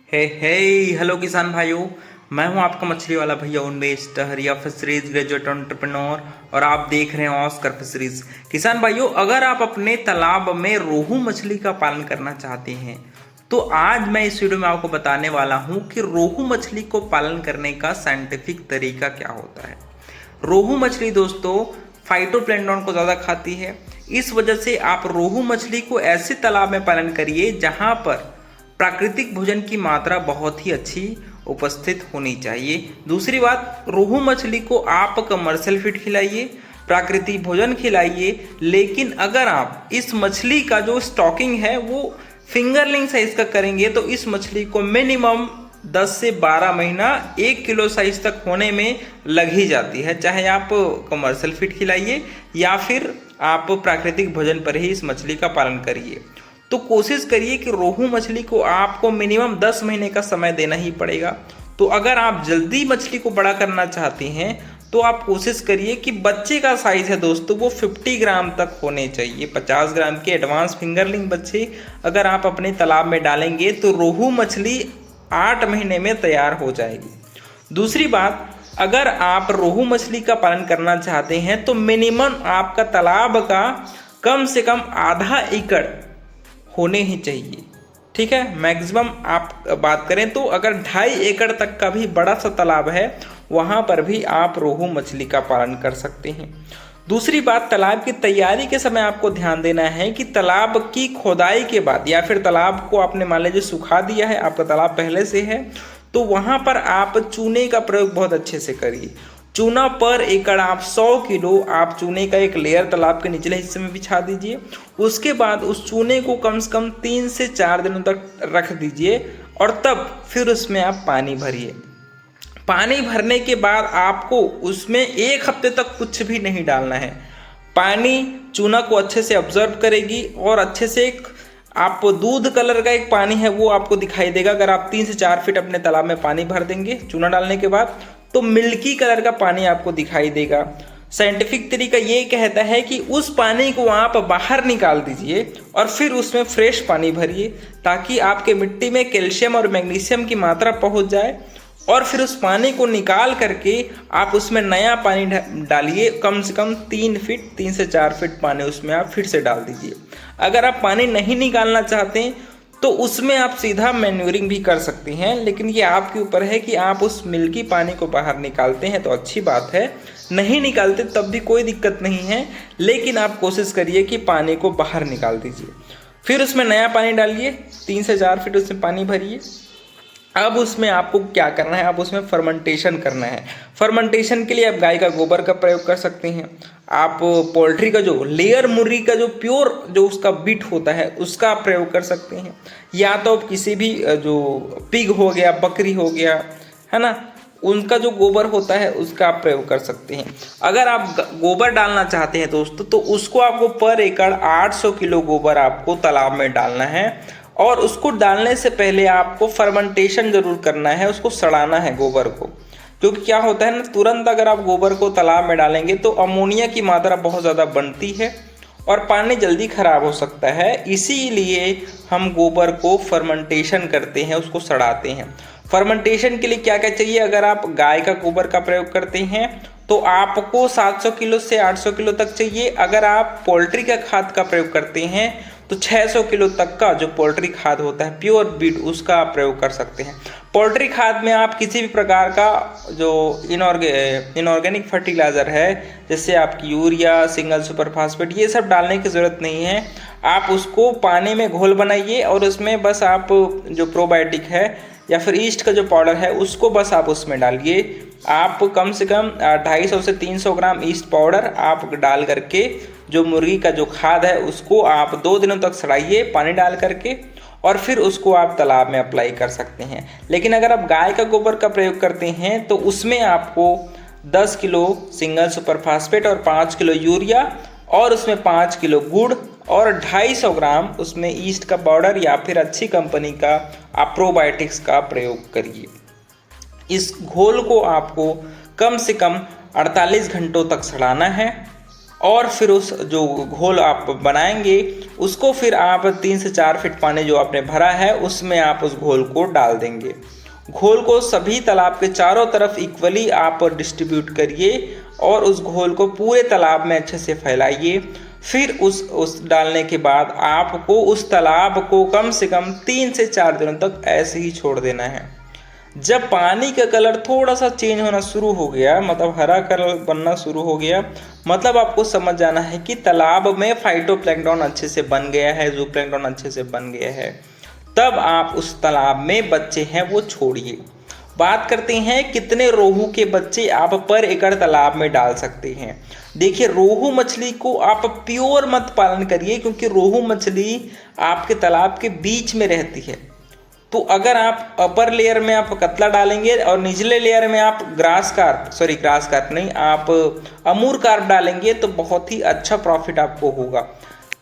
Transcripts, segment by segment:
Hello किसान भाइयों। मैं हूं आपका मछली वाला भैया उन्मेष टहरिया फिशरीज ग्रेजुएट एंटरप्रेन्योर और आप देख रहे हैं ऑस्कर फिशरीज। किसान भाइयों, अगर आप अपने तालाब में रोहू मछली का पालन करना चाहते हैं तो आज मैं इस वीडियो में आपको बताने वाला हूं कि रोहू मछली को पालन करने का साइंटिफिक तरीका क्या होता है। रोहू मछली दोस्तों फाइटोप्लैंक्टन को ज़्यादा खाती है। इस वजह से आप रोहू मछली को ऐसे तालाब में पालन करिए जहां पर प्राकृतिक भोजन की मात्रा बहुत ही अच्छी उपस्थित होनी चाहिए। दूसरी बात, रोहू मछली को आप कमर्शियल फीड खिलाइए, प्राकृतिक भोजन खिलाइए, लेकिन अगर आप इस मछली का जो स्टॉकिंग है वो फिंगरलिंग साइज का करेंगे तो इस मछली को मिनिमम 10 से 12 महीना 1 किलो साइज तक होने में लग ही जाती है। चाहे आप कमर्शियल फीड खिलाइए या फिर आप प्राकृतिक भोजन पर ही इस मछली का पालन करिए। तो कोशिश करिए कि रोहू मछली को आपको मिनिमम 10 महीने का समय देना ही पड़ेगा। तो अगर आप जल्दी मछली को बड़ा करना चाहते हैं तो आप कोशिश करिए कि बच्चे का साइज है दोस्तों वो 50 ग्राम तक होने चाहिए। 50 ग्राम के एडवांस फिंगरलिंग बच्चे अगर आप अपने तालाब में डालेंगे तो रोहू मछली 8 महीने में तैयार हो जाएगी। दूसरी बात, अगर आप रोहू मछली का पालन करना चाहते हैं तो मिनिमम आपका तालाब का कम से कम आधा एकड़ होने ही चाहिए। ठीक है, मैक्सिमम आप बात करें तो अगर 2.5 एकड़ तक का भी बड़ा सा तालाब है वहाँ पर भी आप रोहू मछली का पालन कर सकते हैं। दूसरी बात, तालाब की तैयारी के समय आपको ध्यान देना है कि तालाब की खोदाई के बाद या फिर तालाब को आपने मान लीजिए सुखा दिया है, आपका तालाब पहले से है, तो वहाँ पर आप चूने का प्रयोग बहुत अच्छे से करिए। चूना पर एकड़ आप 100 किलो आप चूने का एक लेयर तालाब के निचले हिस्से में बिछा दीजिए। उसके बाद उस चूने को कम से कम 3 से 4 दिनों तक रख दीजिए और तब फिर उसमें आप पानी भरिए। पानी भरने के बाद आपको उसमें 1 हफ्ते तक कुछ भी नहीं डालना है। पानी चूना को अच्छे से ऑब्जर्व करेगी और अच्छे से एक आप दूध कलर का एक पानी है वो आपको दिखाई देगा। अगर आप 3 से 4 फीट अपने तालाब में पानी भर देंगे चूना डालने के बाद तो मिल्की कलर का पानी आपको दिखाई देगा। साइंटिफिक तरीका ये कहता है कि उस पानी को आप बाहर निकाल दीजिए और फिर उसमें फ्रेश पानी भरिए ताकि आपके मिट्टी में कैल्शियम और मैग्नीशियम की मात्रा पहुंच जाए और फिर उस पानी को निकाल करके आप उसमें नया पानी डालिए। कम से कम 3 से 4 फीट पानी उसमें आप फिर से डाल दीजिए। अगर आप पानी नहीं निकालना चाहते तो उसमें आप सीधा मैन्यूरिंग भी कर सकते हैं, लेकिन ये आपके ऊपर है कि आप उस मिल्की पानी को बाहर निकालते हैं तो अच्छी बात है, नहीं निकालते तब भी कोई दिक्कत नहीं है, लेकिन आप कोशिश करिए कि पानी को बाहर निकाल दीजिए। फिर उसमें नया पानी डालिए, 3 से 4 फीट उसमें पानी भरिए। अब उसमें आपको क्या करना है, आप उसमें फर्मेंटेशन करना है। फर्मेंटेशन के लिए आप गाय का गोबर का प्रयोग कर सकते हैं। आप पोल्ट्री का जो लेयर मुर्गी का जो प्योर जो उसका बीट होता है उसका आप प्रयोग कर सकते हैं, या तो आप किसी भी जो पिग हो गया, बकरी हो गया, है ना, उनका जो गोबर होता है उसका आप प्रयोग कर सकते हैं। अगर आप गोबर डालना चाहते हैं दोस्तों तो उसको आपको पर एकड़ 800 किलो गोबर आपको तालाब में डालना है और उसको डालने से पहले आपको फर्मेंटेशन जरूर करना है, उसको सड़ाना है गोबर को। क्योंकि क्या होता है ना, तुरंत अगर आप गोबर को तालाब में डालेंगे तो अमोनिया की मात्रा बहुत ज़्यादा बनती है और पानी जल्दी खराब हो सकता है। इसीलिए हम गोबर को फर्मेंटेशन करते हैं, उसको सड़ाते हैं। फर्मेंटेशन के लिए क्या क्या चाहिए, अगर आप गाय का गोबर का प्रयोग करते हैं तो आपको 700 किलो से 800 किलो तक चाहिए। अगर आप पोल्ट्री का खाद का प्रयोग करते हैं तो 600 किलो तक का जो पोल्ट्री खाद होता है प्योर बीट उसका आप प्रयोग कर सकते हैं। पोल्ट्री खाद में आप किसी भी प्रकार का जो इनऑर्गेनिक फर्टिलाइज़र है जैसे आपकी यूरिया, सिंगल सुपर फास्फेट, ये सब डालने की ज़रूरत नहीं है। आप उसको पानी में घोल बनाइए और उसमें बस आप जो प्रोबायोटिक है या फिर ईस्ट का जो पाउडर है उसको बस आप उसमें डालिए। आप कम से कम 250 से 300 ग्राम ईस्ट पाउडर आप डाल करके जो मुर्गी का जो खाद है उसको आप 2 दिनों तक सड़ाइए पानी डाल करके और फिर उसको आप तालाब में अप्लाई कर सकते हैं। लेकिन अगर आप गाय का गोबर का प्रयोग करते हैं तो उसमें आपको 10 किलो सिंगल सुपर फास्फेट और 5 किलो यूरिया और उसमें 5 किलो गुड़ और 250 ग्राम उसमें ईस्ट का पाउडर या फिर अच्छी कंपनी का आप प्रोबायोटिक्स का प्रयोग करिए। इस घोल को आपको कम से कम 48 घंटों तक सड़ाना है और फिर उस जो घोल आप बनाएंगे उसको फिर आप 3 से 4 फीट पानी जो आपने भरा है उसमें आप उस घोल को डाल देंगे। घोल को सभी तालाब के चारों तरफ इक्वली आप डिस्ट्रीब्यूट करिए और उस घोल को पूरे तालाब में अच्छे से फैलाइए। फिर उस डालने के बाद आपको उस तालाब को कम से कम 3 से 4 दिनों तक ऐसे ही छोड़ देना है। जब पानी का कलर थोड़ा सा चेंज होना शुरू हो गया, मतलब हरा कलर बनना शुरू हो गया, मतलब आपको समझ जाना है कि तालाब में फाइटोप्लैंक्टन अच्छे से बन गया है, ज़ूप्लैंक्टन अच्छे से बन गया है। तब आप उस तालाब में बच्चे हैं वो छोड़िए। बात करते हैं कितने रोहू के बच्चे आप पर एकड़ तालाब में डाल सकते हैं। देखिए, रोहू मछली को आप प्योर मत पालन करिए, क्योंकि रोहू मछली आपके तालाब के बीच में रहती है। तो अगर आप अपर लेयर में आप कतला डालेंगे और निचले लेयर में आप ग्रास कार्प नहीं, आप अमूर कार्प डालेंगे तो बहुत ही अच्छा प्रॉफिट आपको होगा।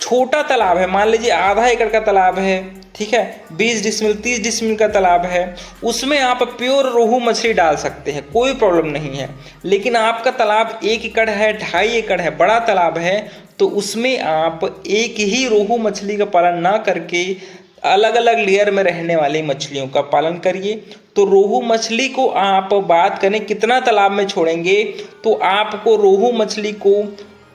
छोटा तालाब है, मान लीजिए आधा एकड़ का तालाब है, ठीक है, 20 डिसमिल 30 डिसमिल का तालाब है, उसमें आप प्योर रोहू मछली डाल सकते हैं, कोई प्रॉब्लम नहीं है। लेकिन आपका तालाब 1 एकड़ है, 2.5 एकड़ है, बड़ा तालाब है, तो उसमें आप एक ही रोहू मछली का पालन ना करके अलग अलग लेयर में रहने वाली मछलियों का पालन करिए। तो रोहू मछली को आप बात करें कितना तालाब में छोड़ेंगे, तो आपको रोहू मछली को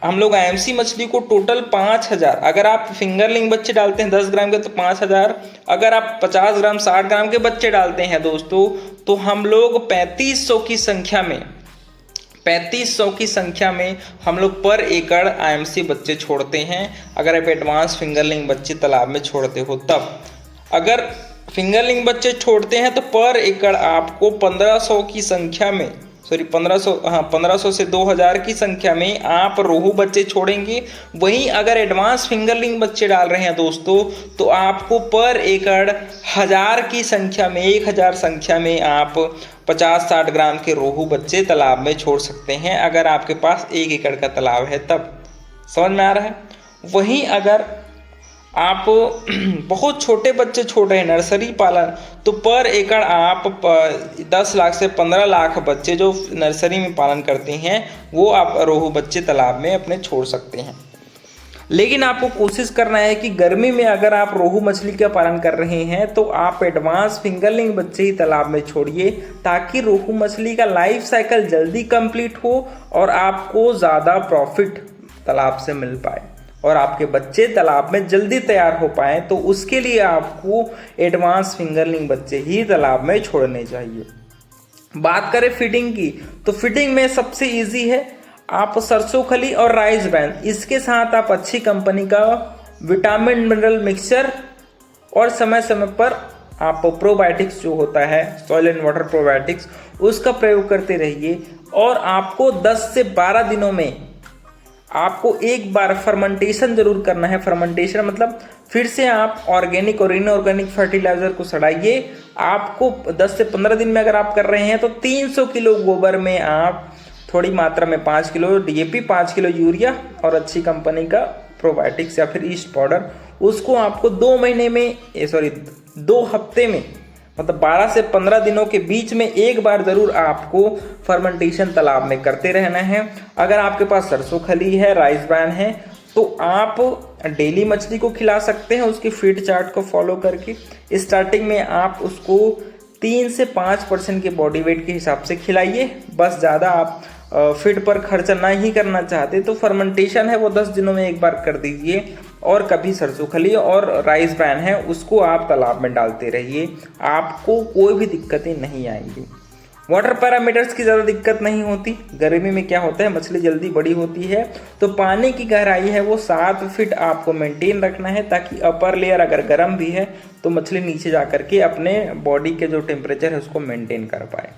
हम लोग आईएमसी मछली को टोटल 5000, अगर आप फिंगरलिंग बच्चे डालते हैं 10 ग्राम के तो 5000, अगर आप 50 ग्राम 60 ग्राम के बच्चे डालते हैं दोस्तों तो हम लोग 3500 की संख्या में हम लोग पर एकड़ आईएमसी बच्चे छोड़ते हैं। अगर आप एडवांस फिंगरलिंग बच्चे तालाब में छोड़ते हो तब, अगर फिंगरलिंग बच्चे छोड़ते हैं तो पर एकड़ आपको 1500 की संख्या में 1500 से 2000 की संख्या में आप रोहू बच्चे छोड़ेंगे। वहीं अगर एडवांस फिंगरलिंग बच्चे डाल रहे हैं दोस्तों तो आपको पर एकड़ 1000 की संख्या में 1000 संख्या में आप 50-60 ग्राम के रोहू बच्चे तालाब में छोड़ सकते हैं, अगर आपके पास 1 एकड़ का तालाब है तब। समझ में आ रहा है। वहीं अगर आप बहुत छोटे बच्चे छोड़ रहे हैं, नर्सरी पालन, तो पर एकड़ आप 10 लाख से 15 लाख बच्चे जो नर्सरी में पालन करते हैं वो आप रोहू बच्चे तालाब में अपने छोड़ सकते हैं। लेकिन आपको कोशिश करना है कि गर्मी में अगर आप रोहू मछली का पालन कर रहे हैं तो आप एडवांस फिंगरलिंग बच्चे ही तालाब में छोड़िए, ताकि रोहू मछली का लाइफ साइकिल जल्दी कंप्लीट हो और आपको ज़्यादा प्रॉफिट तालाब से मिल पाए और आपके बच्चे तालाब में जल्दी तैयार हो पाएँ। तो उसके लिए आपको एडवांस फिंगरलिंग बच्चे ही तालाब में छोड़ने चाहिए। बात करें फीडिंग की, तो फीडिंग में सबसे ईजी है, आप सरसों खली और राइस ब्रान, इसके साथ आप अच्छी कंपनी का विटामिन मिनरल मिक्सचर और समय समय पर आप प्रोबायोटिक्स जो होता है सॉइल एंड वाटर प्रोबायोटिक्स उसका प्रयोग करते रहिए। और आपको 10 से 12 दिनों में आपको एक बार फर्मेंटेशन जरूर करना है। फर्मेंटेशन मतलब फिर से आप ऑर्गेनिक और इनऑर्गेनिक फर्टिलाइजर को सड़ाइए। आपको 10 से 15 दिन में अगर आप कर रहे हैं तो 300 किलो गोबर में आप थोड़ी मात्रा में 5 किलो डीएपी, 5 किलो यूरिया और अच्छी कंपनी का प्रोबायोटिक्स या फिर ईस्ट पाउडर, उसको आपको 2 हफ्ते में मतलब 12 से 15 दिनों के बीच में एक बार ज़रूर आपको फर्मेंटेशन तालाब में करते रहना है। अगर आपके पास सरसों खली है, राइस ब्रान है, तो आप डेली मछली को खिला सकते हैं उसकी फीड चार्ट को फॉलो करके। स्टार्टिंग में आप उसको 3 से 5% के बॉडी वेट के हिसाब से खिलाइए, बस ज़्यादा आप फीड पर खर्चा ना ही करना चाहते तो फर्मेंटेशन है वो 10 दिनों में एक बार कर दीजिए। और कभी सरसों खली और राइस ब्रान है उसको आप तालाब में डालते रहिए, आपको कोई भी दिक्कतें नहीं आएंगी। वाटर पैरामीटर्स की ज़्यादा दिक्कत नहीं होती। गर्मी में क्या होता है, मछली जल्दी बड़ी होती है तो पानी की गहराई है वो 7 फीट आपको मेंटेन रखना है, ताकि अपर लेयर अगर गर्म भी है तो मछली नीचे जा करके अपने बॉडी के जो टेम्परेचर है उसको मेंटेन कर पाए।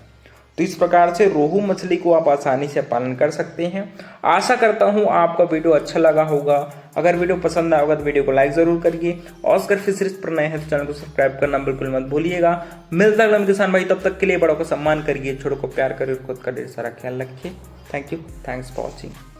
तो इस प्रकार से रोहू मछली को आप आसानी से पालन कर सकते हैं। आशा करता हूँ आपका वीडियो अच्छा लगा होगा। अगर वीडियो पसंद आया होगा तो वीडियो को लाइक ज़रूर करिए। ऑस्कर फिशरीज पर नए हैं तो चैनल को सब्सक्राइब करना बिल्कुल मत भूलिएगा। मिलता है अगले किसान भाई, तब तक के लिए बड़ों का सम्मान करिए, छोटों को प्यार करिए, खुद का ढेर सारा ख्याल रखिए। Thank you, thanks for watching.